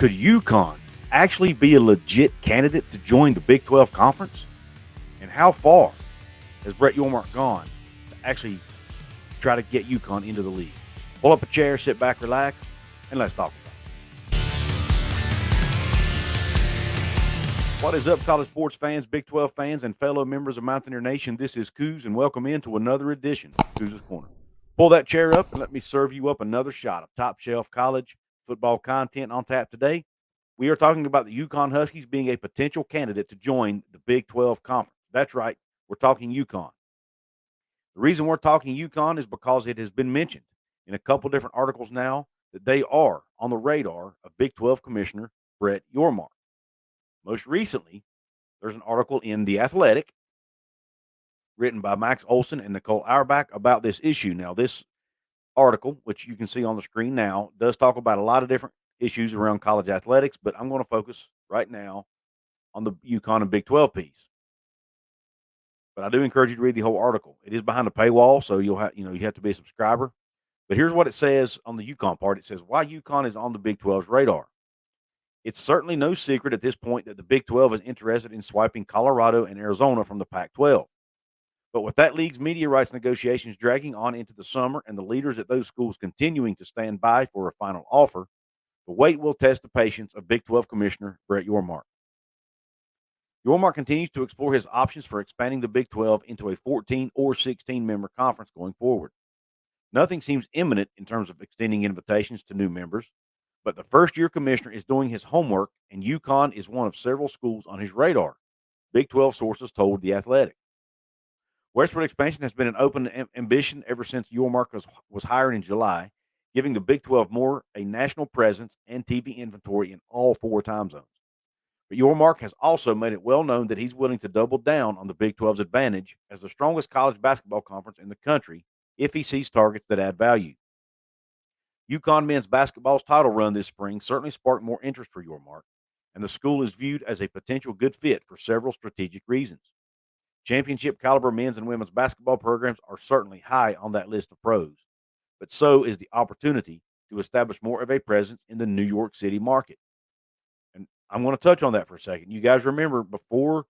Could UConn actually be a legit candidate to join the Big 12 conference? And how far has Brett Yormark gone to actually try to get UConn into the league? Pull up a chair, sit back, relax, and let's talk about it. What is up, college sports fans, Big 12 fans, and fellow members of Mountaineer Nation? This is Couz, and welcome into another edition of Couz's Corner. Pull that chair up and let me serve you up another shot of top shelf college football content on tap today. We are talking about the UConn Huskies being a potential candidate to join the Big 12 conference. That's right. We're talking UConn. The reason we're talking UConn is because it has been mentioned in a couple different articles now that they are on the radar of Big 12 Commissioner Brett Yormark. Most recently, there's an article in The Athletic written by Max Olson and Nicole Auerbach about this issue. Now, this article, which you can see on the screen now, does talk about a lot of different issues around college athletics, but I'm going to focus right now on the UConn and Big 12 piece. But I do encourage you to read the whole article. It is behind a paywall, so you have to be a subscriber. But here's what it says on the UConn part. It says why UConn is on the Big 12's radar. It's certainly no secret at this point that the Big 12 is interested in swiping Colorado and Arizona from the Pac-12. But with that league's media rights negotiations dragging on into the summer and the leaders at those schools continuing to stand by for a final offer, the wait will test the patience of Big 12 Commissioner Brett Yormark. Yormark continues to explore his options for expanding the Big 12 into a 14 or 16 member conference going forward. Nothing seems imminent in terms of extending invitations to new members, but the first year commissioner is doing his homework, and UConn is one of several schools on his radar, Big 12 sources told The Athletic. Westward expansion has been an open ambition ever since Yormark was hired in July, giving the Big 12 more a national presence and TV inventory in all four time zones. But Yormark has also made it well known that he's willing to double down on the Big 12's advantage as the strongest college basketball conference in the country if he sees targets that add value. UConn men's basketball's title run this spring certainly sparked more interest for Yormark, and the school is viewed as a potential good fit for several strategic reasons. Championship caliber men's and women's basketball programs are certainly high on that list of pros, but so is the opportunity to establish more of a presence in the New York City market. And I'm going to touch on that for a second. You guys remember before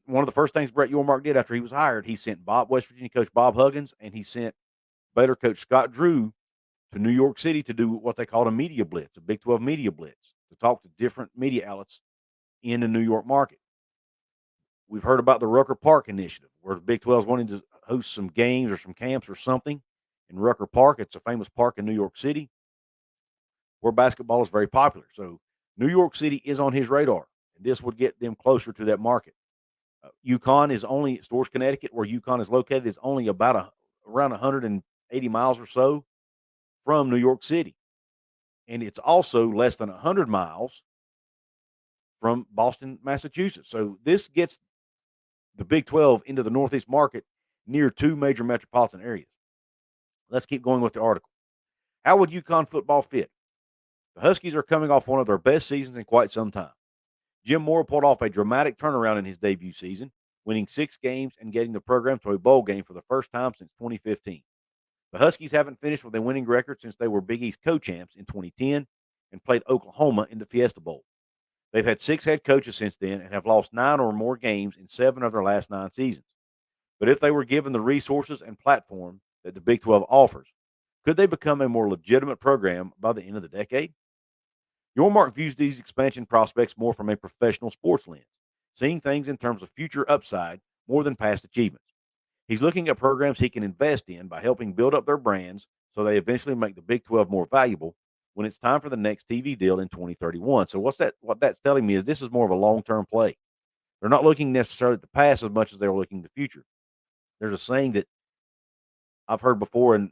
one of the first things Brett Yormark did after he was hired, he sent West Virginia coach Bob Huggins, and he sent Baylor coach Scott Drew to New York City to do what they called a media blitz, a Big 12 media blitz, to talk to different media outlets in the New York market. We've heard about the Rucker Park initiative, where the Big 12 is wanting to host some games or some camps or something in Rucker Park. It's a famous park in New York City where basketball is very popular. So New York City is on his radar, and this would get them closer to that market. UConn is only Stores, Connecticut, where UConn is located, is only about around 180 miles or so from New York City, and it's also less than 100 miles from Boston, Massachusetts. So this gets the Big 12 into the Northeast market near two major metropolitan areas. Let's keep going with the article. How would UConn football fit? The Huskies are coming off one of their best seasons in quite some time. Jim Moore pulled off a dramatic turnaround in his debut season, winning 6 games and getting the program to a bowl game for the first time since 2015. The Huskies haven't finished with a winning record since they were Big East co-champs in 2010 and played Oklahoma in the Fiesta Bowl. They've had 6 head coaches since then and have lost 9 or more games in 7 of their last 9 seasons. But if they were given the resources and platform that the Big 12 offers, could they become a more legitimate program by the end of the decade? Yormark views these expansion prospects more from a professional sports lens, seeing things in terms of future upside more than past achievements. He's looking at programs he can invest in by helping build up their brands so they eventually make the Big 12 more valuable when it's time for the next TV deal in 2031. So what that's telling me is this is more of a long-term play. They're not looking necessarily at the past as much as they're looking at the future. There's a saying that I've heard before, and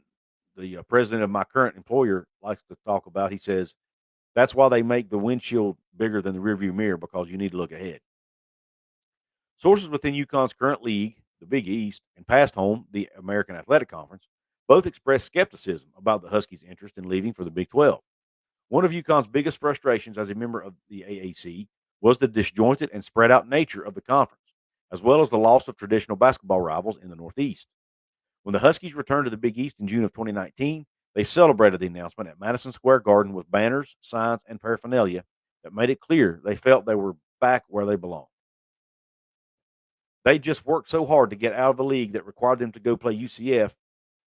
the president of my current employer likes to talk about. He says, that's why they make the windshield bigger than the rearview mirror, because you need to look ahead. Sources within UConn's current league, the Big East, and past home, the American Athletic Conference, both expressed skepticism about the Huskies' interest in leaving for the Big 12. One of UConn's biggest frustrations as a member of the AAC was the disjointed and spread out nature of the conference, as well as the loss of traditional basketball rivals in the Northeast. When the Huskies returned to the Big East in June of 2019, They celebrated the announcement at Madison Square Garden with banners, signs, and paraphernalia that made it clear they felt they were back where they belong. They just worked so hard to get out of the league that required them to go play UCF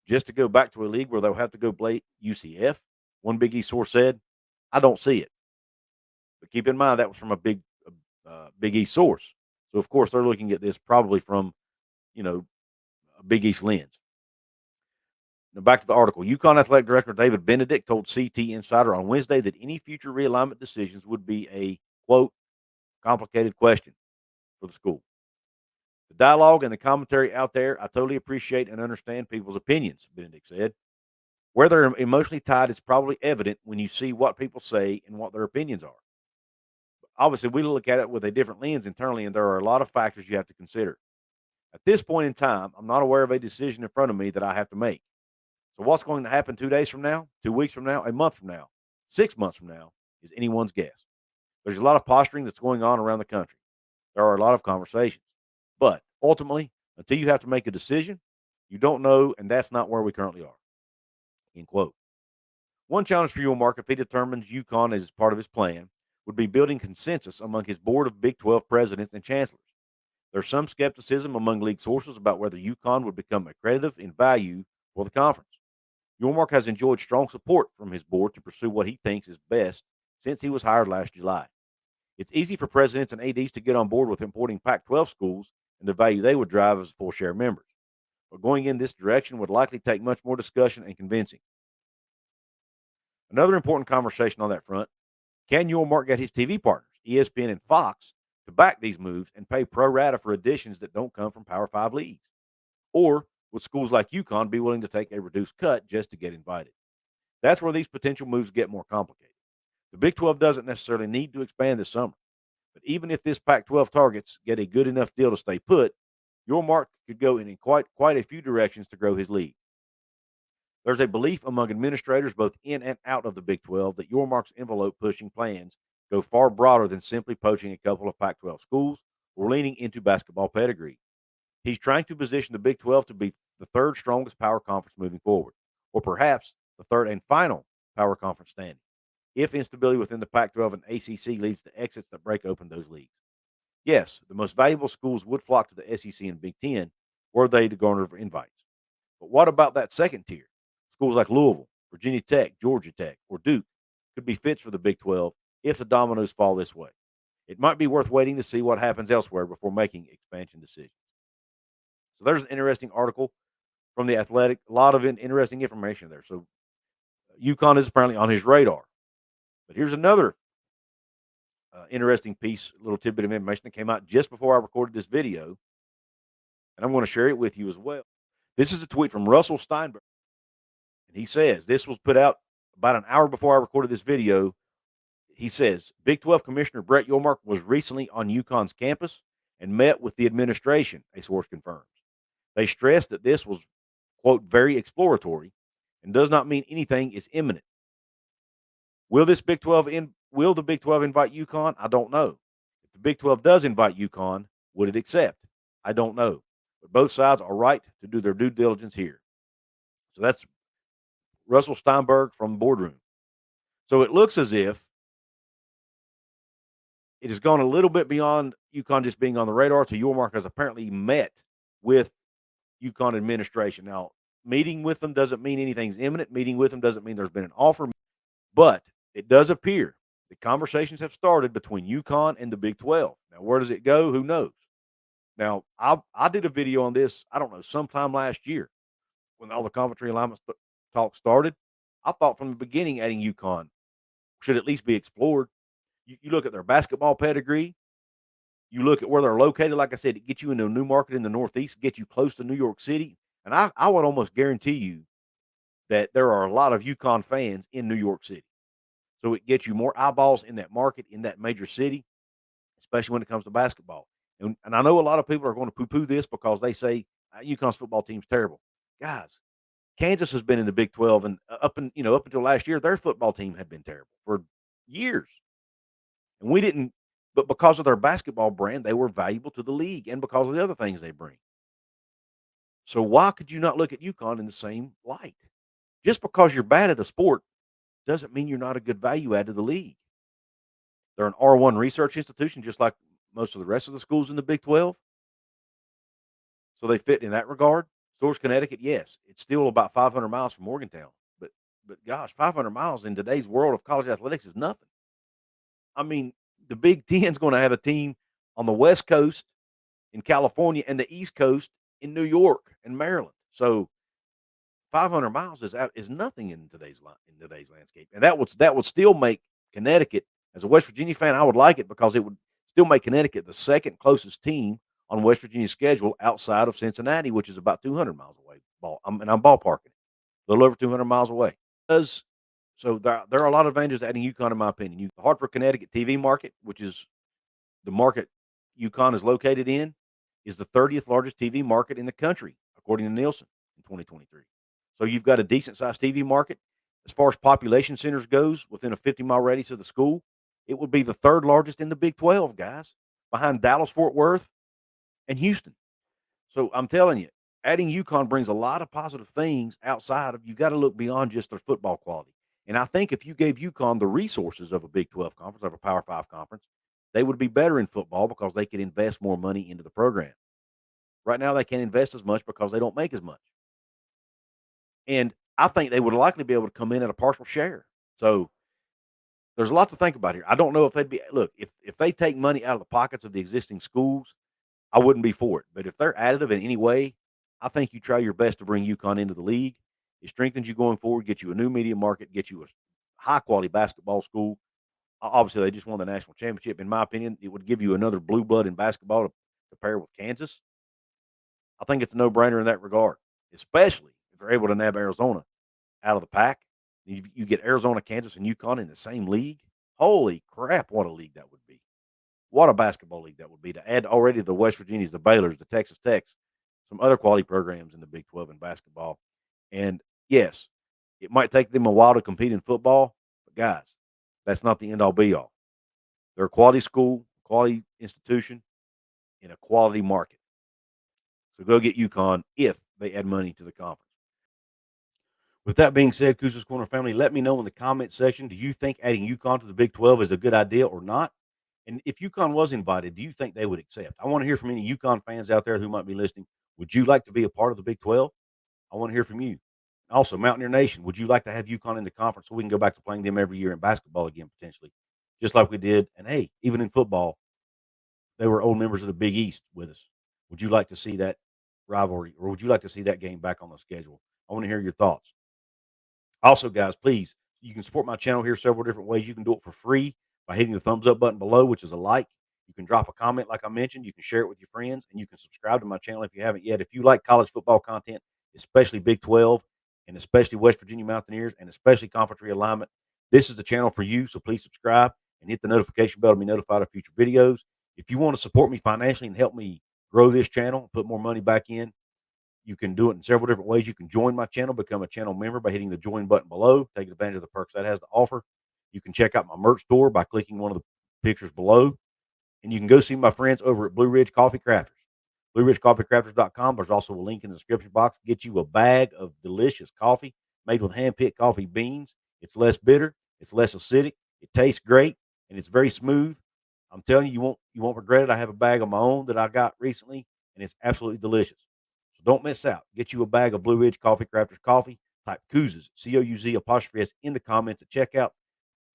just to go back to a league where they'll have to go play UCF. One Big East source said, "I don't see it." But keep in mind that was from a Big East source. So of course they're looking at this probably from you know a Big East lens. Now back to the article. UConn athletic director David Benedict told CT Insider on Wednesday that any future realignment decisions would be a quote complicated question for the school. The dialogue and the commentary out there, I totally appreciate and understand people's opinions, Benedict said. Where they're emotionally tied is probably evident when you see what people say and what their opinions are. Obviously, we look at it with a different lens internally, and there are a lot of factors you have to consider. At this point in time, I'm not aware of a decision in front of me that I have to make. So, what's going to happen 2 days from now, 2 weeks from now, a month from now, 6 months from now is anyone's guess. There's a lot of posturing that's going on around the country. There are a lot of conversations. But ultimately, until you have to make a decision, you don't know, and that's not where we currently are. End quote. One challenge for Yormark, if he determines UConn as part of his plan, would be building consensus among his board of Big 12 presidents and chancellors. There's some skepticism among league sources about whether UConn would become accredited in value for the conference. Yormark has enjoyed strong support from his board to pursue what he thinks is best since he was hired last July. It's easy for presidents and ADs to get on board with importing Pac 12 schools and the value they would drive as full share members. But going in this direction would likely take much more discussion and convincing. Another important conversation on that front, can Yormark get his TV partners, ESPN and Fox, to back these moves and pay pro rata for additions that don't come from Power 5 leagues? Or would schools like UConn be willing to take a reduced cut just to get invited? That's where these potential moves get more complicated. The Big 12 doesn't necessarily need to expand this summer, but even if this Pac 12 targets get a good enough deal to stay put, Yormark could go in quite a few directions to grow his league. There's a belief among administrators both in and out of the Big 12 that Yormark's envelope pushing plans go far broader than simply poaching a couple of Pac 12 schools or leaning into basketball pedigree. He's trying to position the Big 12 to be the third strongest power conference moving forward, or perhaps the third and final power conference standing, if instability within the Pac 12 and ACC leads to exits that break open those leagues. Yes, the most valuable schools would flock to the SEC and Big 10 were they to garner invites. But what about that second tier? Schools like Louisville, Virginia Tech, Georgia Tech, or Duke could be fits for the Big 12 if the dominoes fall this way. It might be worth waiting to see what happens elsewhere before making expansion decisions. So there's an interesting article from the Athletic. A lot of interesting information there. So UConn is apparently on his radar. But here's another interesting piece, little tidbit of information that came out just before I recorded this video, and I'm going to share it with you as well. This is a tweet from Russell Steinberg, and he says this was put out about an hour before I recorded this video. He says Big 12 Commissioner Brett Yormark was recently on UConn's campus and met with the administration, a source confirms. They stressed that this was, quote, very exploratory and does not mean anything is imminent. Will the Big 12 invite UConn? I don't know. If the Big 12 does invite UConn, would it accept? I don't know. But both sides are right to do their due diligence here. So that's Russell Steinberg from Boardroom. So it looks as if it has gone a little bit beyond UConn just being on the radar to Yormark has apparently met with UConn administration. Now, meeting with them doesn't mean anything's imminent. Meeting with them doesn't mean there's been an offer. But it does appear the conversations have started between UConn and the Big 12. Now, where does it go? Who knows? Now, I did a video on this, I don't know, sometime last year when all the conference realignment talk started. I thought from the beginning adding UConn should at least be explored. You look at their basketball pedigree. You look at where they're located. Like I said, it gets you into a new market in the Northeast, get you close to New York City. And I would almost guarantee you that there are a lot of UConn fans in New York City. So it gets you more eyeballs in that market, in that major city, especially when it comes to basketball. And I know a lot of people are going to poo-poo this because they say UConn's football team's terrible. Guys, Kansas has been in the Big 12, and up until last year, their football team had been terrible for years. And we didn't, but because of their basketball brand, they were valuable to the league, and because of the other things they bring. So why could you not look at UConn in the same light? Just because you're bad at a sport doesn't mean you're not a good value add to the league. They're an R1 research institution, just like most of the rest of the schools in the Big 12. So they fit in that regard. Source, Connecticut, yes, it's still about 500 miles from Morgantown. But gosh, 500 miles in today's world of college athletics is nothing. I mean, the Big Ten's going to have a team on the West Coast in California and the East Coast in New York and Maryland. So 500 miles is nothing in today's landscape, and that would still make Connecticut, as a West Virginia fan, I would like it because it would still make Connecticut the second closest team on West Virginia's schedule outside of Cincinnati, which is about 200 miles away. I'm ballparking it, a little over 200 miles away. Does so there are a lot of advantages to adding UConn, in my opinion. The Hartford, Connecticut TV market, which is the market UConn is located in, is the 30th largest TV market in the country, according to Nielsen in 2023. So you've got a decent sized TV market. As far as population centers goes, within a 50-mile radius of the school, it would be the third largest in the Big 12, guys, behind Dallas, Fort Worth, and Houston. So I'm telling you, adding UConn brings a lot of positive things outside of, you got to look beyond just their football quality. And I think if you gave UConn the resources of a Big 12 conference, of a Power 5 conference, they would be better in football because they could invest more money into the program. Right now, they can't invest as much because they don't make as much. And I think they would likely be able to come in at a partial share. So there's a lot to think about here. I don't know if they'd be, look, if they take money out of the pockets of the existing schools, I wouldn't be for it. But if they're additive in any way, I think you try your best to bring UConn into the league. It strengthens you going forward, get you a new media market, get you a high quality basketball school. Obviously, they just won the national championship. In my opinion, it would give you another blue blood in basketball to pair with Kansas. I think it's a no brainer in that regard, especially if they're able to nab Arizona out of the pack. You get Arizona, Kansas, and UConn in the same league. Holy crap, what a league that would be. What a basketball league that would be to add already the West Virginias, the Baylors, the Texas Techs, some other quality programs in the Big 12 in basketball. And yes, it might take them a while to compete in football, but guys, that's not the end all be all. They're a quality school, quality institution, in a quality market. So go get UConn if they add money to the conference. With that being said, Couz's Corner family, let me know in the comment section, do you think adding UConn to the Big 12 is a good idea or not? And if UConn was invited, do you think they would accept? I want to hear from any UConn fans out there who might be listening. Would you like to be a part of the Big 12? I want to hear from you. Also, Mountaineer Nation, would you like to have UConn in the conference so we can go back to playing them every year in basketball again, potentially, just like we did? And hey, even in football, they were old members of the Big East with us. Would you like to see that rivalry, or would you like to see that game back on the schedule? I want to hear your thoughts. Also, guys, please, you can support my channel here several different ways. You can do it for free by hitting the thumbs up button below, which is a like. You can drop a comment, like I mentioned. You can share it with your friends, and you can subscribe to my channel if you haven't yet. If you like college football content, especially Big 12, and especially West Virginia Mountaineers, and especially conference realignment, this is the channel for you. So please subscribe and hit the notification bell to be notified of future videos. If you want to support me financially and help me grow this channel, put more money back in, you can do it in several different ways. You can join my channel, become a channel member by hitting the join button below, take advantage of the perks that has to offer. You can check out my merch store by clicking one of the pictures below. And you can go see my friends over at Blue Ridge Coffee Crafters. BlueRidgeCoffeeCrafters.com. There's also a link in the description box. Get you a bag of delicious coffee made with hand-picked coffee beans. It's less bitter. It's less acidic. It tastes great, and it's very smooth. I'm telling you, you won't regret it. I have a bag of my own that I got recently, and it's absolutely delicious. So don't miss out. Get you a bag of Blue Ridge Coffee Crafters coffee. Type Couz's, Couz', in the comments at checkout.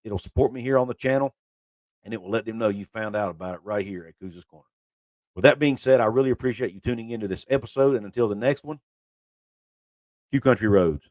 It'll support me here on the channel, and it will let them know you found out about it right here at Couz's Corner. With that being said, I really appreciate you tuning into this episode. And until the next one, Q Country Roads.